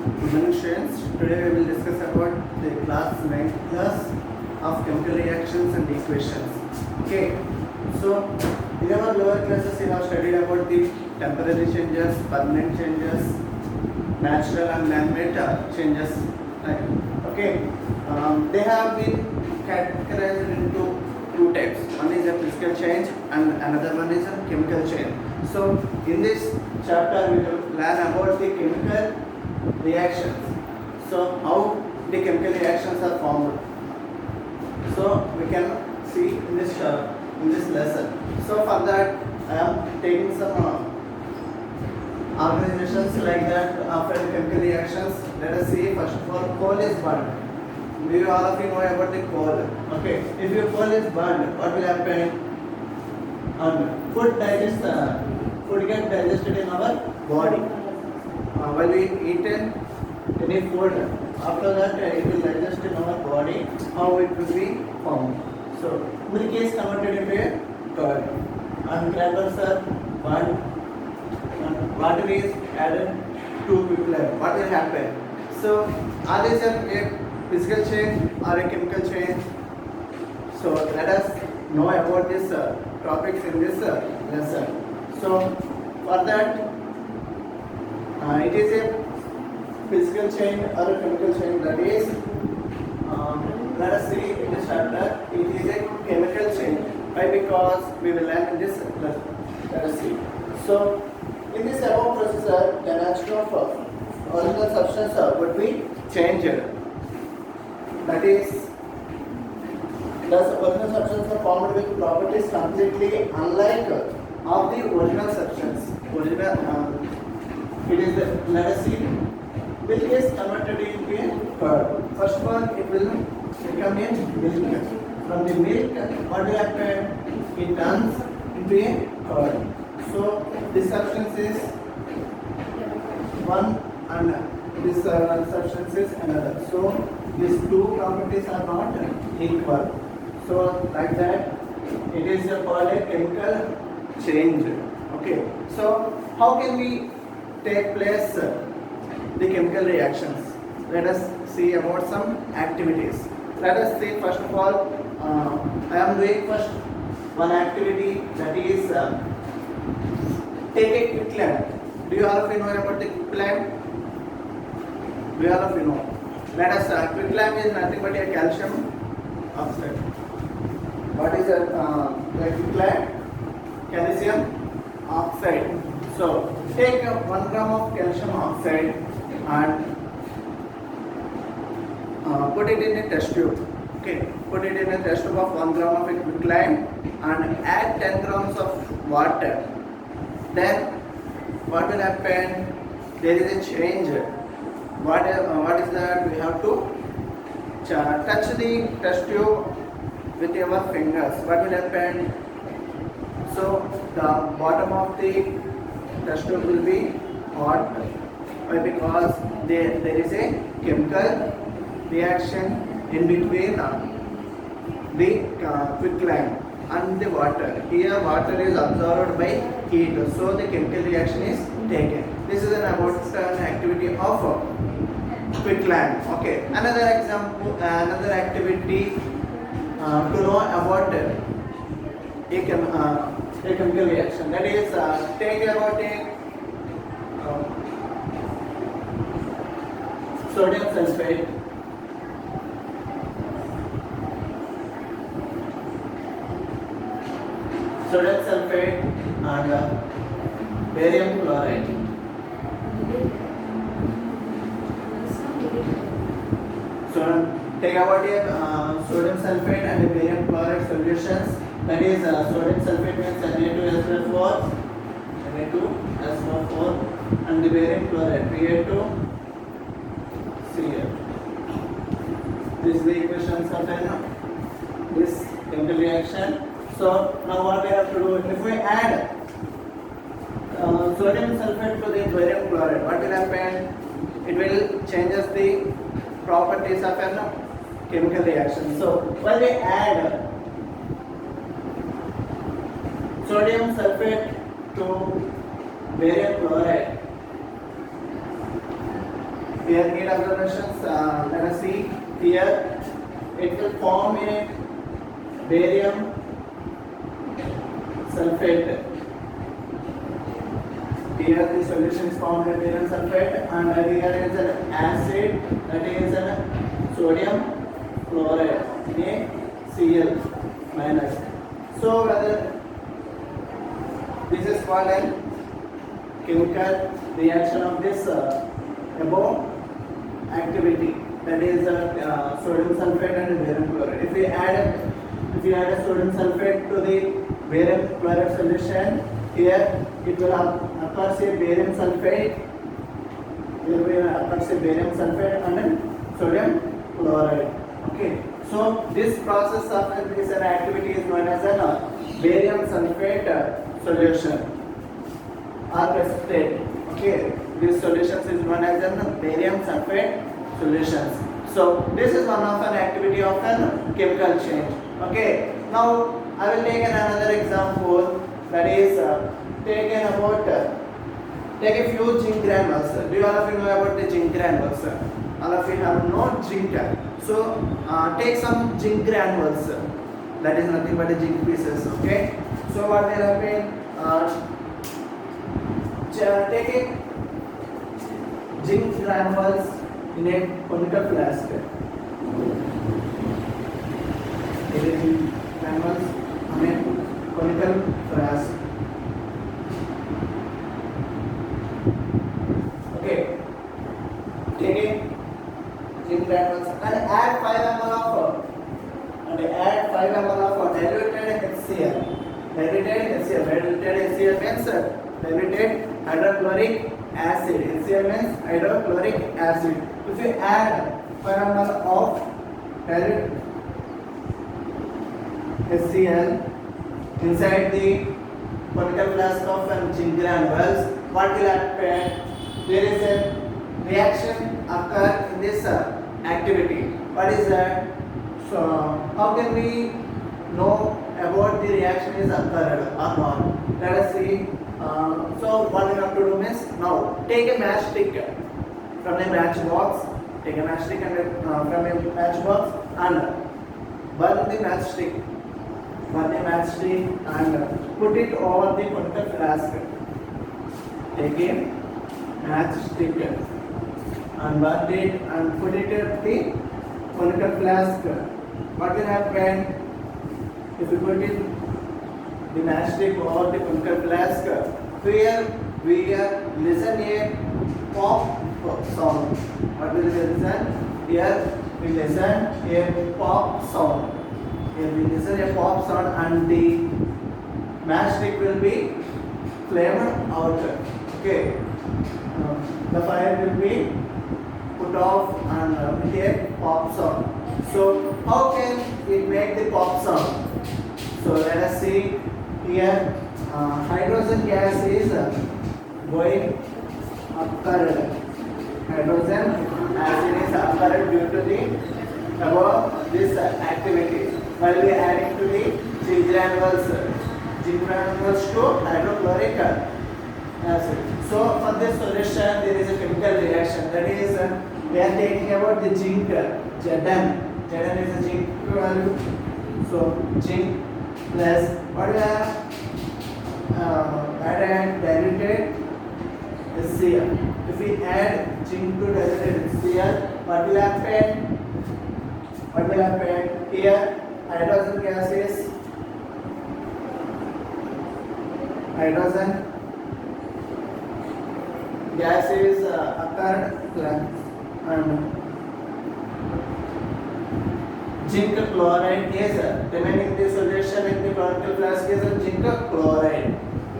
Mentions. Today we will discuss about the class 9 class of chemical reactions and equations. Okay, so in our lower classes we have studied about the temporary changes, permanent changes, natural and man-made changes. Right? Okay, they have been categorized into two types. One is a physical change and another one is a chemical change. So in this chapter we will learn about the chemical reactions. So how the chemical reactions are formed. So we can see in this lesson. So for that I am taking some organizations like that after chemical reactions. Let us see. First of all, coal is burned. We all of you know about the coal. Okay, if your coal is burned, what will happen? Food gets digested in our body. While we eat any food, after that it will digest in our body. How it will be formed? So milk is converted into a curd, and crackers are burned, and water is added to quicklime. What will happen? So are these a physical change or a chemical change? So let us know about these topics in this lesson. So for that, it is a physical change or a chemical change. That is, let us see in this chapter, it is a chemical change. Why? Because we will learn in this lesson. Let us see. So in this above process, the nature of original substance would be changed. That is, thus original substance are formed with properties completely unlike of the original substance. It is let us see. Milk is converted into a curd. First of all, it will become a milk. From the milk, what will happen? It turns into a curd. So this substance is one and this substance is another. So these two properties are not equal. So like that, it is called a chemical change. Okay. So how can we take place the chemical reactions? Let us see about some activities. Let us see first of all, I am doing first one activity, that is take a quicklime. Do you all of you know about the quicklime? Do you all of you know? Let us quicklime is nothing but a calcium oxide. What is the quicklime? Calcium oxide. So take 1 gram of calcium oxide and put it in a test tube. Okay, put it in a test tube of 1 gram of a quicklime and add 10 grams of water. Then what will happen? There is a change. What is that? We have to touch the test tube with our fingers. What will happen? So the bottom of the test tube will be hot. Why? Because there is a chemical reaction in between the quicklime and the water. Here water is absorbed by heat, so the chemical reaction is taken. This is an activity of quicklime. Okay. Another example, another activity to know about a chemical reaction. That is, take about a sodium sulfate. Sodium sulfate and barium chloride. So take about a sodium sulfate and barium chloride solutions. That is, sodium sulfate means Na2SO4, Na2SO4, and the barium chloride Pa2Cl. This is the equations of this chemical reaction. So now what we have to do? If we add sodium sulfate to the barium chloride, what will happen? It will changes the properties of a chemical reaction. So when we add sodium sulfate to barium chloride, Here need observations. Let us see here. It will form a barium sulfate. Here the solution is formed with barium sulfate, and here is an acid, that is an sodium chloride, NaCl minus. So whether this is called a chemical reaction of this above activity, that is sodium sulfate and barium chloride. If we add a sodium sulfate to the barium chloride solution, here it will occur say barium sulfate. Here will occur say barium sulfate and then sodium chloride. Okay. So this process of this activity is known as a barium sulfate solution or precipitate. Okay. This solutions is known as a barium sulfate solutions. So this is one of an activity of a chemical change. Okay. Now I will take another example, that is take a few zinc granules. Do you all of you know about the zinc granules? All of you have no zinc. So take some zinc granules. That is nothing but a zinc pieces. Okay. So what will happen? Take a zinc granules in a conical flask. Take a zinc granules in a conical flask. Okay. Take a zinc granules and add 5 ml of diluted HCl. Diluted HCl means diluted hydrochloric acid. HCl means hydrochloric acid. If you add 5 ml of diluted HCl inside the conical flask of zinc granules, what will happen? There is a reaction occur in this activity. What is that? So how can we know about the reaction is occurred or not? Let us see. So what we have to do is, now take a matchstick from a matchbox. Take a matchstick and from a matchbox and burn the matchstick. Burn a matchstick and put it over the conical flask. Take a matchstick and burn it and put it at the conical flask. What will happen if you put it the matchstick over the conical flask? Here we listen a pop sound. What will we listen? Here we listen a pop sound. Here we listen a pop sound and the matchstick will be flamed out. Okay. The fire will be put off and with a pop sound. So how can it make the pop sound? So let us see here. Hydrogen gas is going occurred. Hydrogen acid is occurred due to the above this activity. While we adding to the zinc granules to hydrochloric acid. So for this solution there is a chemical reaction, that is we are taking about the zinc Zn. Zn is a zinc value. So zinc plus what we have added diluted HCl. If we add zinc to diluted HCl, what will happen? What will happen? Here hydrogen gas is occurred and zinc chloride is remaining the solution in the conical flask is zinc chloride.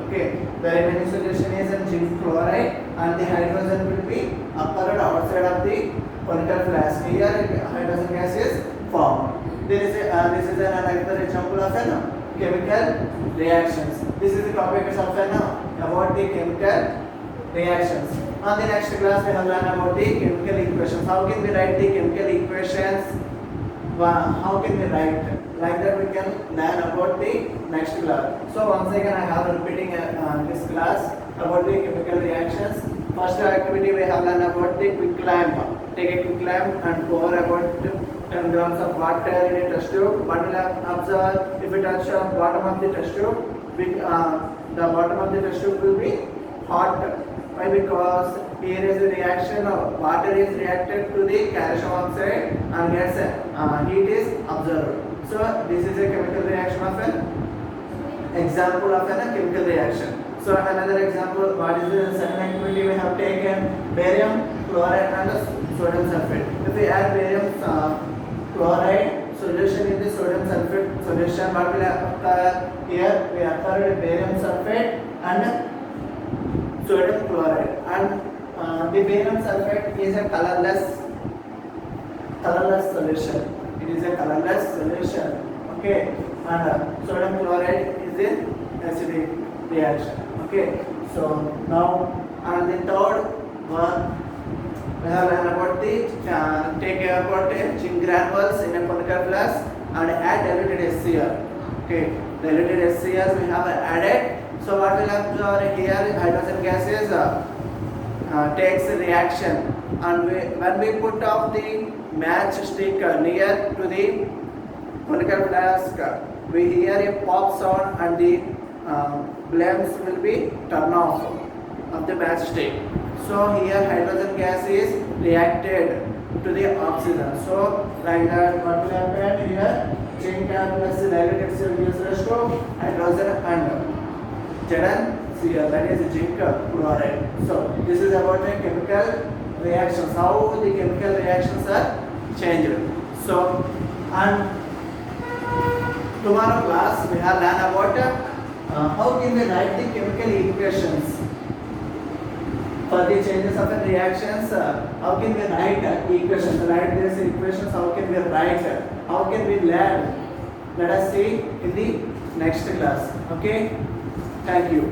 Okay, the remaining solution is zinc chloride and the hydrogen will be occurred outside of the conical flask. Here hydrogen gas is formed. This is another example of chemical reactions. This is the topic of about the chemical reactions. On the next class we have learned about the chemical equations. How can we write the chemical equations? How can we write? Like that we can learn about the next class. So once again I have repeating this class about the chemical reactions. First activity we have learned about the quick climb. Take a quick climb and pour about 10 grams of water in a test tube. What will observe if it touch the bottom of the test tube? The bottom of the test tube will be hot. Why? Because here is a reaction of water is reacted to the calcium oxide and gets heat is observed. So this is a chemical reaction of an example of a chemical reaction. So another example, what is the second activity we have taken? Barium chloride and sodium sulfate. If we add barium chloride solution in the sodium sulfate solution, what will occur? Here we occurred barium sulfate and sodium chloride, and the barium sulfate is a colorless solution. It is a colorless solution. Okay, and sodium chloride is an acidic reaction. Okay, so now and the third one we have learned about the take about zinc granules in a conical flask and add diluted HCl. Okay, diluted HCl we have added. So what will happen here? Hydrogen gases takes a reaction, and when we put off the matchstick near to the conical flask, we hear a pop sound and the flames will be turned off of the matchstick. So here hydrogen gas is reacted to the oxygen. So like that, what will happen here? Zinc plus diluted HCl gives rise to hydrogen and ZnCl, that is zinc chloride. So this is about the chemical reactions, how the chemical reactions are changed. So and tomorrow class we have learned about how can we write the chemical equations for the changes of the reactions. How can we write equations? Write these equations. How can we write? How can we learn? Let us see in the next class. Okay. Thank you.